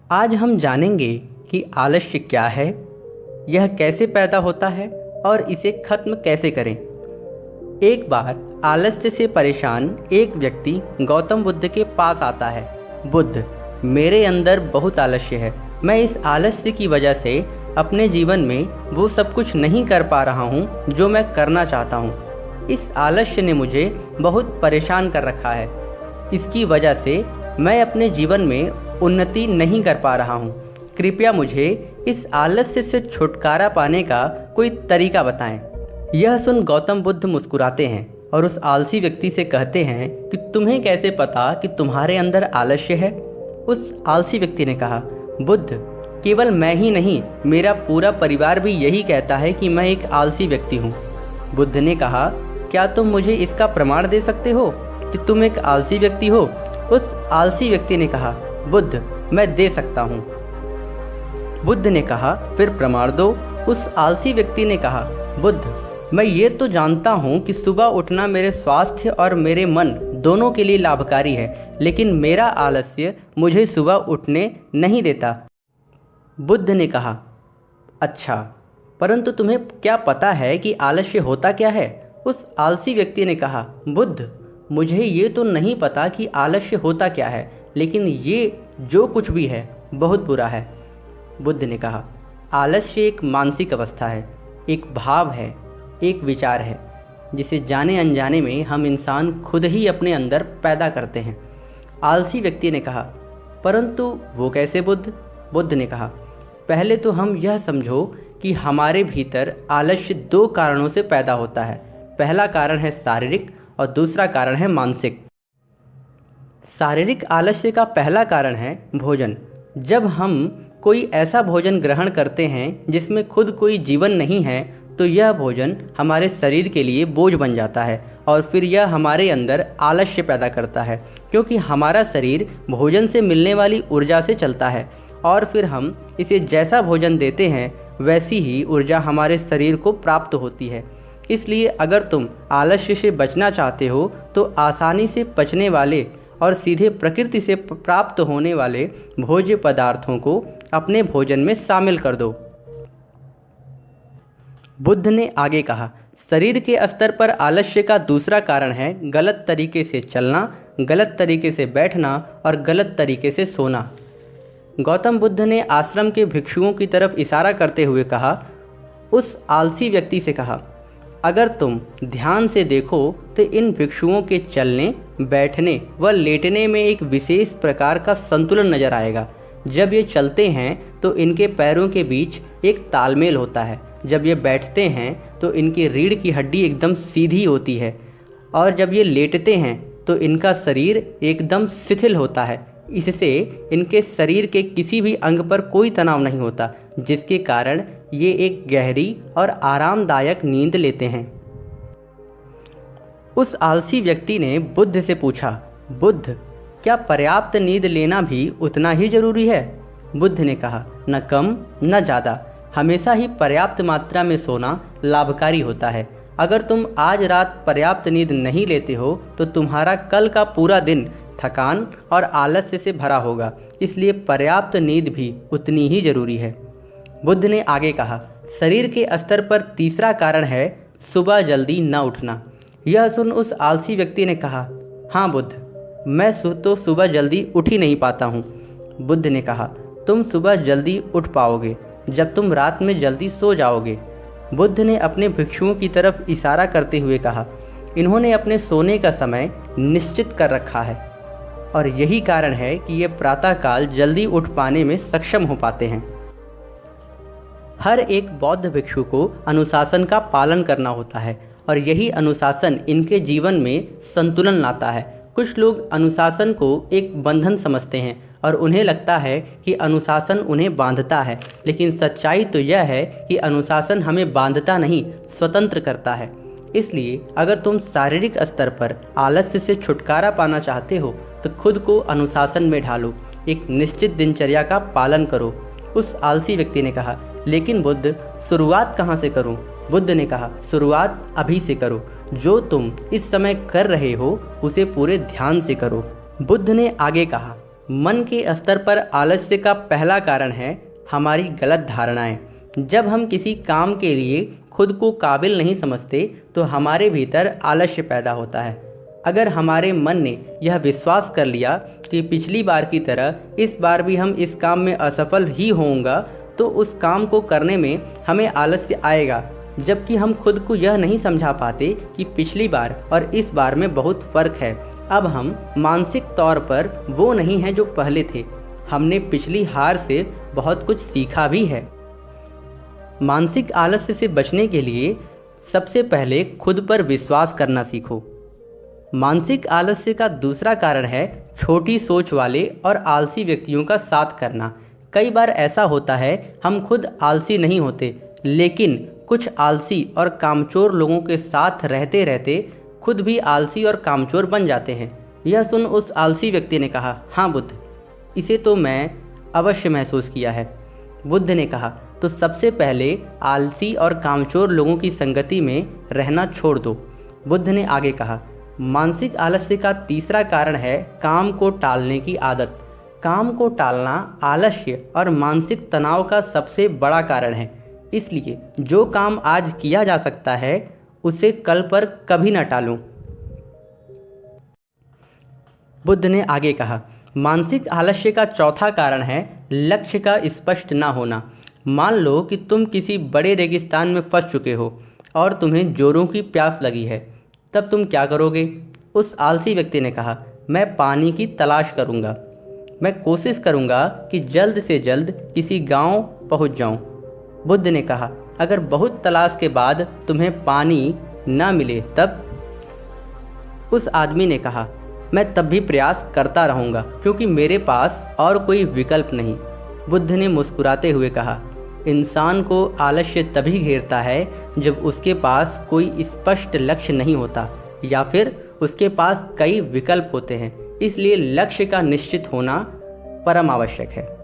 आज हम जानेंगे कि आलस्य क्या है, यह कैसे पैदा होता है और इसे खत्म कैसे करें। एक बार आलस्य से परेशान एक व्यक्ति गौतम बुद्ध के पास आता है। बुद्ध, मेरे अंदर बहुत आलस्य है। मैं इस आलस्य की वजह से अपने जीवन में वो सब कुछ नहीं कर पा रहा हूँ जो मैं करना चाहता हूँ। इस आलस्य ने मुझे बहुत परेशान कर रखा है। इसकी वजह से मैं अपने जीवन में उन्नति नहीं कर पा रहा हूँ। कृपया मुझे इस आलस्य से छुटकारा पाने का कोई तरीका बताएं। यह सुन गौतम बुद्ध मुस्कुराते हैं और उस आलसी व्यक्ति से कहते हैं कि तुम्हें कैसे पता कि तुम्हारे अंदर आलस्य है। उस आलसी व्यक्ति ने कहा, बुद्ध, केवल मैं ही नहीं, मेरा पूरा परिवार भी यही कहता है कि मैं एक आलसी व्यक्ति हूँ। बुद्ध ने कहा, क्या तुम मुझे इसका प्रमाण दे सकते हो कि तुम एक आलसी व्यक्ति हो? उस आलसी व्यक्ति ने कहा, बुद्ध, मैं दे सकता हूँ। बुद्ध ने कहा, फिर प्रमाण दो। उस आलसी व्यक्ति ने कहा, बुद्ध, मैं ये तो जानता हूँ कि सुबह उठना मेरे स्वास्थ्य और मेरे मन दोनों के लिए लाभकारी है, लेकिन मेरा आलस्य मुझे सुबह उठने नहीं देता। बुद्ध ने कहा, अच्छा, परंतु तुम्हें क्या पता है कि आलस्य होता क्या है? उस आलसी व्यक्ति ने कहा, बुद्ध, मुझे ये तो नहीं पता कि आलस्य होता क्या है, लेकिन ये जो कुछ भी है बहुत बुरा है। बुद्ध ने कहा, आलस्य एक मानसिक अवस्था है, एक भाव है, एक विचार है, जिसे जाने अनजाने में हम इंसान खुद ही अपने अंदर पैदा करते हैं। आलसी व्यक्ति ने कहा, परंतु वो कैसे बुद्ध? बुद्ध ने कहा, पहले तो हम यह समझो कि हमारे भीतर आलस्य दो कारणों से पैदा होता है। पहला कारण है शारीरिक और दूसरा कारण है मानसिक। शारीरिक आलस्य का पहला कारण है भोजन। जब हम कोई ऐसा भोजन ग्रहण करते हैं जिसमें खुद कोई जीवन नहीं है, तो यह भोजन हमारे शरीर के लिए बोझ बन जाता है और फिर यह हमारे अंदर आलस्य पैदा करता है, क्योंकि हमारा शरीर भोजन से मिलने वाली ऊर्जा से चलता है और फिर हम इसे जैसा भोजन देते हैं वैसी ही ऊर्जा हमारे शरीर को प्राप्त होती है। इसलिए अगर तुम आलस्य से बचना चाहते हो तो आसानी से पचने वाले और सीधे प्रकृति से प्राप्त होने वाले भोज्य पदार्थों को अपने भोजन में शामिल कर दो। बुद्ध ने आगे कहा, शरीर के स्तर पर आलस्य का दूसरा कारण है गलत तरीके से चलना, गलत तरीके से बैठना और गलत तरीके से सोना। गौतम बुद्ध ने आश्रम के भिक्षुओं की तरफ इशारा करते हुए कहा, उस आलसी व्यक्ति से कहा, अगर तुम ध्यान से देखो तो इन भिक्षुओं के चलने, बैठने व लेटने में एक विशेष प्रकार का संतुलन नजर आएगा। जब ये चलते हैं तो इनके पैरों के बीच एक तालमेल होता है। जब ये बैठते हैं तो इनकी रीढ़ की हड्डी एकदम सीधी होती है और जब ये लेटते हैं तो इनका शरीर एकदम शिथिल होता है। इससे इनके शरीर के किसी भी अंग पर कोई तनाव नहीं होता, जिसके कारण ये एक गहरी और आरामदायक नींद लेते हैं। उस आलसी व्यक्ति ने बुद्ध से पूछा, बुद्ध, क्या पर्याप्त नींद लेना भी उतना ही जरूरी है? बुद्ध ने कहा, न कम न ज़्यादा, हमेशा ही पर्याप्त मात्रा में सोना लाभकारी होता है। अगर तुम आज रात पर्याप्त नींद नहीं लेते हो तो तुम्हारा कल का पूरा दिन थकान और आलस्य से भरा होगा, इसलिए पर्याप्त नींद भी उतनी ही जरूरी है। बुद्ध ने आगे कहा, शरीर के स्तर पर तीसरा कारण है सुबह जल्दी न उठना। यह सुन उस आलसी व्यक्ति ने कहा, हाँ बुद्ध, मैं तो सुबह जल्दी उठ ही नहीं पाता हूँ। बुद्ध ने कहा, तुम सुबह जल्दी उठ पाओगे जब तुम रात में जल्दी सो जाओगे। बुद्ध ने अपने भिक्षुओं की तरफ इशारा करते हुए कहा, इन्होंने अपने सोने का समय निश्चित कर रखा है और यही कारण है कि ये प्रातःकाल जल्दी उठ पाने में सक्षम हो पाते हैं। हर एक बौद्ध भिक्षु को अनुशासन का पालन करना होता है और यही अनुशासन इनके जीवन में संतुलन लाता है। कुछ लोग अनुशासन को एक बंधन समझते हैं और उन्हें लगता है कि अनुशासन उन्हें बांधता है, लेकिन सच्चाई तो यह है कि अनुशासन हमें बांधता नहीं, स्वतंत्र करता है। इसलिए अगर तुम शारीरिक स्तर पर आलस्य से छुटकारा पाना चाहते हो तो खुद को अनुशासन में ढालो, एक निश्चित दिनचर्या का पालन करो। उस आलसी व्यक्ति ने कहा, लेकिन बुद्ध, शुरुआत कहाँ से करूँ? बुद्ध ने कहा, शुरुआत अभी से करो। जो तुम इस समय कर रहे हो उसे पूरे ध्यान से करो। बुद्ध ने आगे कहा, मन के स्तर पर आलस्य का पहला कारण है हमारी गलत धारणाएं। जब हम किसी काम के लिए खुद को काबिल नहीं समझते तो हमारे भीतर आलस्य पैदा होता है। अगर हमारे मन ने यह विश्वास कर लिया कि पिछली बार की तरह इस बार भी हम इस काम में असफल ही होंगे, तो उस काम को करने में हमें आलस्य आएगा। जबकि हम खुद को यह नहीं समझा पाते कि पिछली बार और इस बार में बहुत फर्क है। अब हम मानसिक तौर पर वो नहीं हैं जो पहले थे। हमने पिछली हार से बहुत कुछ सीखा भी है। मानसिक आलस्य से बचने के लिए सबसे पहले खुद पर विश्वास करना सीखो। मानसिक आलस्य का दूसरा कारण है छोटी सोच वाले और आलसी व्यक्तियों का साथ करना। कई बार ऐसा होता है हम खुद आलसी नहीं होते, लेकिन कुछ आलसी और कामचोर लोगों के साथ रहते रहते खुद भी आलसी और कामचोर बन जाते हैं। यह सुन उस आलसी व्यक्ति ने कहा, हाँ बुद्ध, इसे तो मैं अवश्य महसूस किया है। बुद्ध ने कहा, तो सबसे पहले आलसी और कामचोर लोगों की संगति में रहना छोड़ दो। बुद्ध ने आगे कहा, मानसिक आलस्य का तीसरा कारण है काम को टालने की आदत। काम को टालना आलस्य और मानसिक तनाव का सबसे बड़ा कारण है। इसलिए जो काम आज किया जा सकता है उसे कल पर कभी न टालो। बुद्ध ने आगे कहा, मानसिक आलस्य का चौथा कारण है लक्ष्य का स्पष्ट न होना। मान लो कि तुम किसी बड़े रेगिस्तान में फंस चुके हो और तुम्हें जोरों की प्यास लगी है, तब तुम क्या करोगे? उस आलसी व्यक्ति ने कहा, मैं पानी की तलाश करूंगा। मैं कोशिश करूंगा कि जल्द से जल्द किसी गांव पहुंच जाऊं। बुद्ध ने कहा, अगर बहुत तलाश के बाद तुम्हें पानी न मिले तब? उस आदमी ने कहा, मैं तब भी प्रयास करता रहूंगा क्योंकि मेरे पास और कोई विकल्प नहीं। बुद्ध ने मुस्कुराते हुए कहा, इंसान को आलस्य तभी घेरता है जब उसके पास कोई स्पष्ट लक्ष्य नहीं होता या फिर उसके पास कई विकल्प होते हैं। इसलिए लक्ष्य का निश्चित होना परम आवश्यक है।